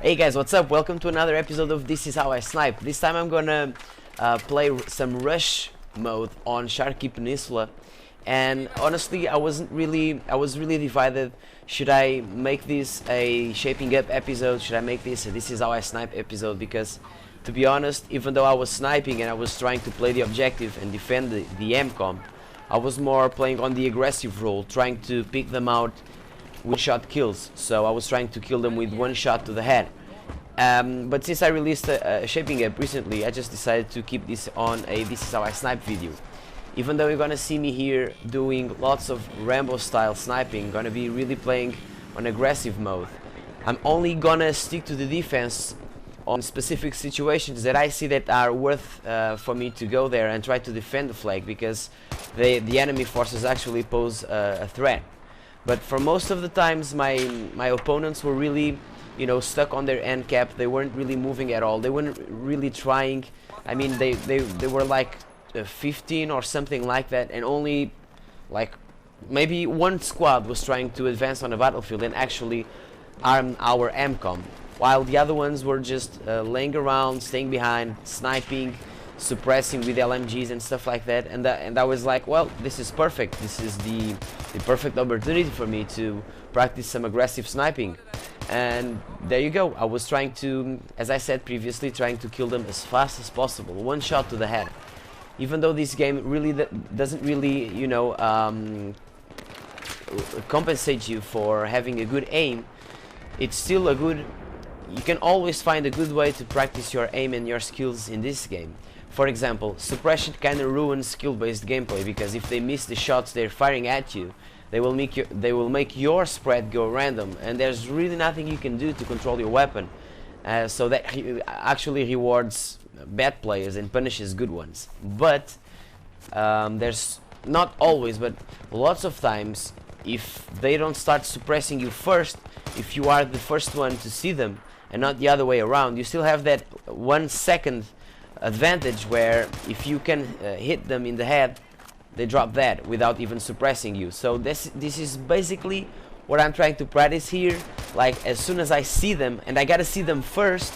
Hey guys, what's up? Welcome to another episode of This Is How I Snipe. This time I'm gonna play some rush mode on Sharky Peninsula, and honestly I was really divided. Should I make this a shaping up episode? Should I make this a This Is How I Snipe episode? Because to be honest, even though I was sniping and I was trying to play the objective and defend the MCOM, I was more playing on the aggressive role, trying to pick them out with shot kills. So I was trying to kill them with one shot to the head. But since I released a shaping up recently, I just decided to keep this on a This Is How I Snipe video. Even though you're gonna see me here doing lots of Rambo style sniping, gonna be really playing on aggressive mode. I'm only gonna stick to the defense on specific situations that I see that are worth for me to go there and try to defend the flag, because the enemy forces actually pose a threat. But for most of the times my opponents were really, you know, stuck on their end cap. They weren't really moving at all. They weren't really trying. I mean, they were like 15 or something like that, and only like maybe one squad was trying to advance on the battlefield and actually arm our MCOM, while the other ones were just laying around, staying behind, sniping, suppressing with LMGs and stuff like that. And I was like, well, this is perfect. This is the perfect opportunity for me to practice some aggressive sniping. And there you go. I was trying to, as I said previously, trying to kill them as fast as possible, one shot to the head. Even though this game really doesn't really, you know, compensate you for having a good aim, it's still a good, you can always find a good way to practice your aim and your skills in this game. For example, suppression kind of ruins skill-based gameplay, because if they miss the shots they're firing at you, they will make your spread go random, and there's really nothing you can do to control your weapon. So that actually rewards bad players and punishes good ones. But there's not always, but lots of times, if they don't start suppressing you first, if you are the first one to see them and not the other way around, you still have that 1 second advantage where if you can hit them in the head, they drop that without even suppressing you. So this is basically what I'm trying to practice here. Like, as soon as I see them, and I gotta see them first,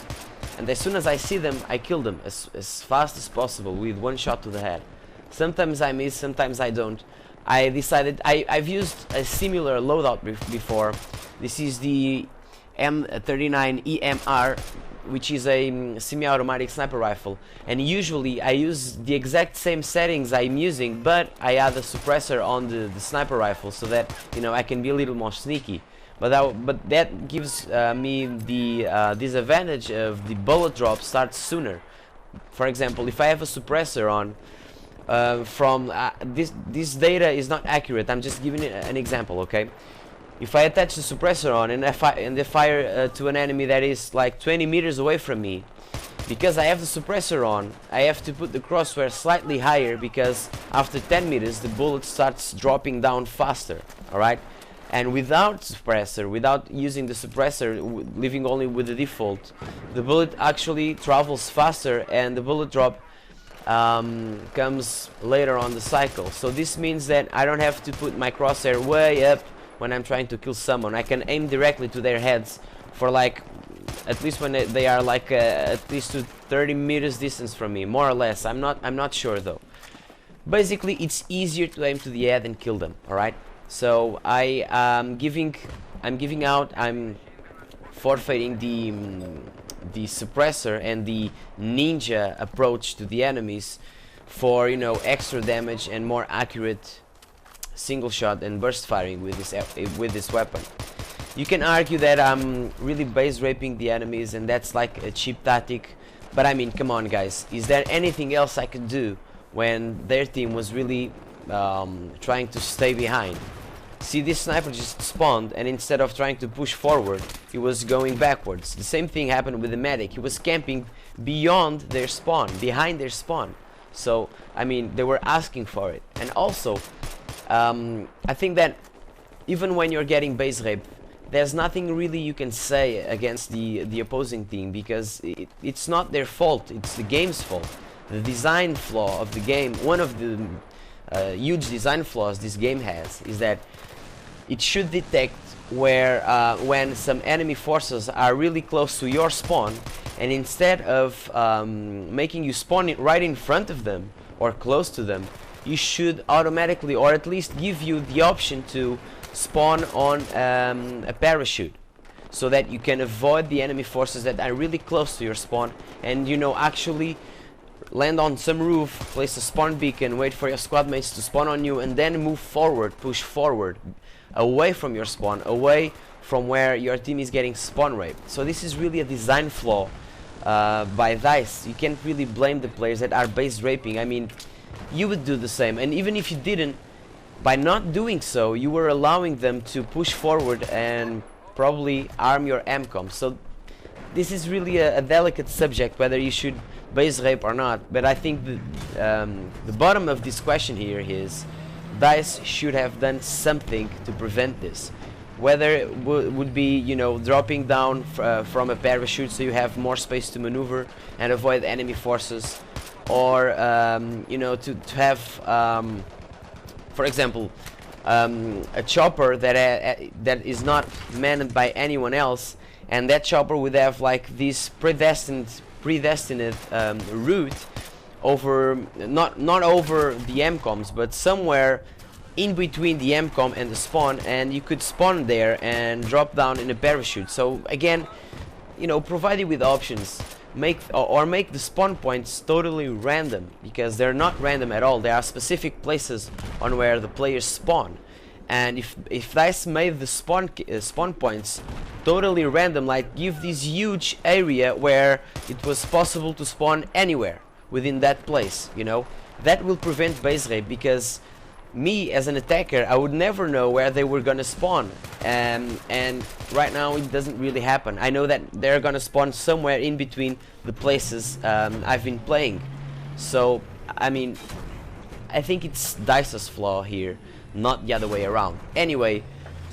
and as soon as I see them, I kill them as fast as possible with one shot to the head. Sometimes I miss, sometimes I don't. I decided I've used a similar loadout before. This is the M39 EMR, which is a semi-automatic sniper rifle, and usually I use the exact same settings I'm using, but I add a suppressor on the sniper rifle so that, you know, I can be a little more sneaky. But that gives me the disadvantage of the bullet drop starts sooner. For example, if I have a suppressor on, this data is not accurate, I'm just giving an example, okay? If I attach the suppressor on and I fire to an enemy that is like 20 meters away from me, because I have the suppressor on, I have to put the crosshair slightly higher, because after 10 meters the bullet starts dropping down faster, alright? And without suppressor, without using the suppressor, leaving only with the default, the bullet actually travels faster and the bullet drop comes later on the cycle. So this means that I don't have to put my crosshair way up when I'm trying to kill someone. I can aim directly to their heads for like, at least when they are like at least to 30 meters distance from me, more or less. I'm not sure though. Basically, it's easier to aim to the head and kill them. All right. So I'm forfeiting the suppressor and the ninja approach to the enemies for, you know, extra damage and more accurate single shot and burst firing with this weapon. You can argue that I'm really base raping the enemies and that's like a cheap tactic, but I mean, come on guys, is there anything else I could do when their team was really trying to stay behind? See, this sniper just spawned, and instead of trying to push forward, he was going backwards. The same thing happened with the medic. He was camping beyond their spawn, behind their spawn. So I mean, they were asking for it. And also, I think that even when you're getting base raped, there's nothing really you can say against the opposing team, because it's not their fault, it's the game's fault. The design flaw of the game, one of the huge design flaws this game has, is that it should detect where when some enemy forces are really close to your spawn, and instead of making you spawn it right in front of them or close to them, you should automatically, or at least give you the option to spawn on a parachute, so that you can avoid the enemy forces that are really close to your spawn, and you know, actually land on some roof, place a spawn beacon, wait for your squad mates to spawn on you, and then move forward, push forward, away from your spawn, away from where your team is getting spawn raped. So this is really a design flaw by DICE. You can't really blame the players that are base raping. I mean, you would do the same, and even if you didn't, by not doing so, you were allowing them to push forward and probably arm your MCOM. So this is really a delicate subject, whether you should base rape or not. But I think the bottom of this question here is DICE should have done something to prevent this. Whether it would be, you know, dropping down from a parachute so you have more space to maneuver and avoid enemy forces, or you know, to have for example a chopper that is not manned by anyone else, and that chopper would have like this predestined route over, not over the MCOMs, but somewhere in between the MCOM and the spawn, and you could spawn there and drop down in a parachute. So again, you know, provide it with options. Make the spawn points totally random, because they're not random at all. There are specific places on where the players spawn, and if DICE made the spawn points totally random, like give this huge area where it was possible to spawn anywhere within that place, you know, that will prevent base rape, because me as an attacker, I would never know where they were gonna spawn, and right now it doesn't really happen. I know that they're gonna spawn somewhere in between the places I've been playing. So I mean, I think it's DICE's flaw here, not the other way around. Anyway,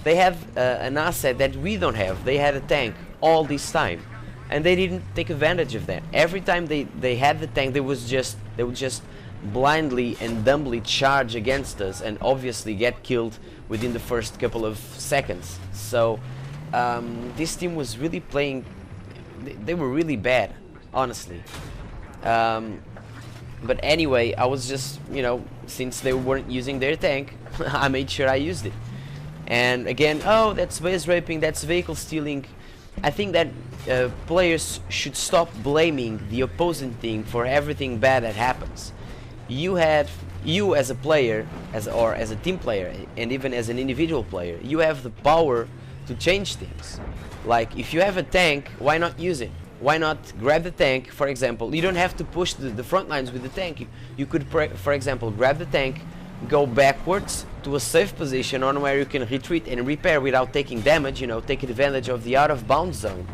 they have an asset that we don't have. They had a tank all this time, and they didn't take advantage of that. Every time they had the tank, they would just blindly and dumbly charge against us, and obviously get killed within the first couple of seconds. So this team was really playing, they were really bad, honestly. But anyway, I was just, you know, since they weren't using their tank, I made sure I used it. And again, oh, that's base raping, that's vehicle stealing. I think that players should stop blaming the opposing team for everything bad that happens. You as a player, or as a team player, and even as an individual player, you have the power to change things. Like, if you have a tank, why not use it? Why not grab the tank? For example, you don't have to push the front lines with the tank. You could, for example, grab the tank, go backwards to a safe position on where you can retreat and repair without taking damage, you know, take advantage of the out of bounds zone,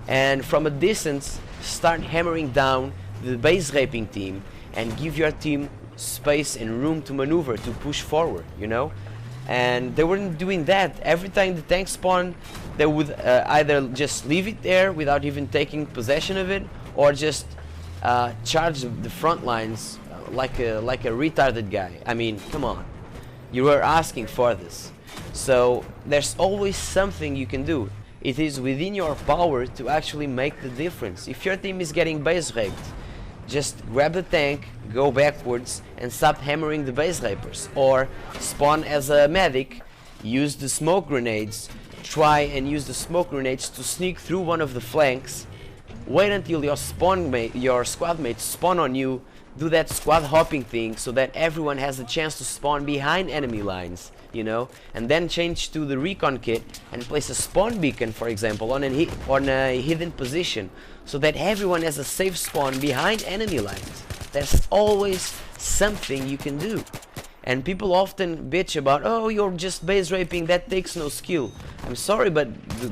and from a distance start hammering down the base raping team and give your team space and room to maneuver, to push forward, you know. And they weren't doing that. Every time the tank spawned, they would either just leave it there without even taking possession of it, or just charge the front lines like a retarded guy. I mean, come on, you were asking for this. So there's always something you can do. It is within your power to actually make the difference. If your team is getting base raped, just grab the tank, go backwards, and stop hammering the base rapers. Or spawn as a medic, use the smoke grenades, try and use the smoke grenades to sneak through one of the flanks, wait until your squad mates spawn on you, do that squad hopping thing so that everyone has a chance to spawn behind enemy lines, you know, and then change to the recon kit and place a spawn beacon, for example, on a hidden position, so that everyone has a safe spawn behind enemy lines. There's always something you can do. And people often bitch about, oh, you're just base raping, that takes no skill. I'm sorry, but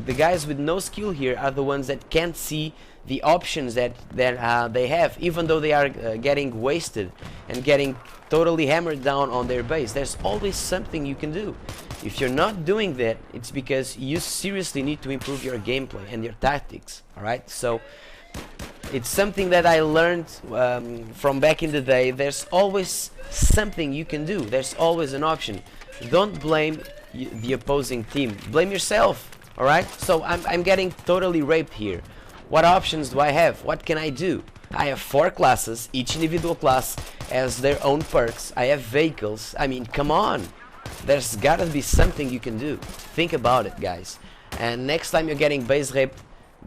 the guys with no skill here are the ones that can't see the options that they have, even though they are getting wasted and getting totally hammered down on their base. There's always something you can do. If you're not doing that, it's because you seriously need to improve your gameplay and your tactics. Alright, so it's something that I learned from back in the day. There's always something you can do. There's always an option. Don't blame the opposing team. Blame yourself. All right. So I'm getting totally raped here. What options do I have? What can I do? I have 4 classes. Each individual class has their own perks. I have vehicles. I mean, come on. There's gotta be something you can do. Think about it, guys. And next time you're getting base raped,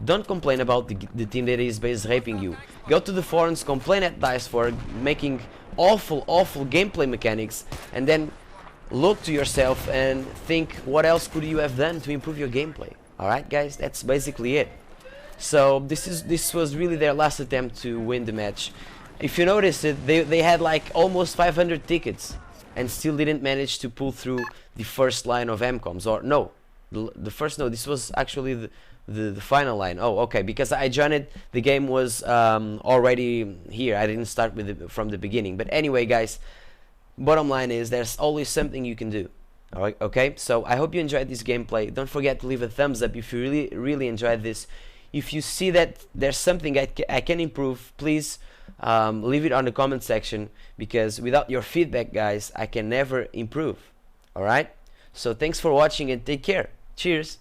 don't complain about the team that is base raping you. Go to the forums, complain at DICE for making awful gameplay mechanics, and then look to yourself and think what else could you have done to improve your gameplay. Alright guys, that's basically it. So this was really their last attempt to win the match. If you notice it, they had like almost 500 tickets and still didn't manage to pull through the first line of MCOMs. Or no, this was actually the final line. Oh, okay, because I joined it, the game was already here. I didn't start with it from the beginning. But anyway, guys, bottom line is there's always something you can do. Alright, okay, so I hope you enjoyed this gameplay. Don't forget to leave a thumbs up if you really enjoyed this. If you see that there's something I can improve, please leave it on the comment section, because without your feedback, guys, I can never improve. Alright, so thanks for watching and take care. Cheers.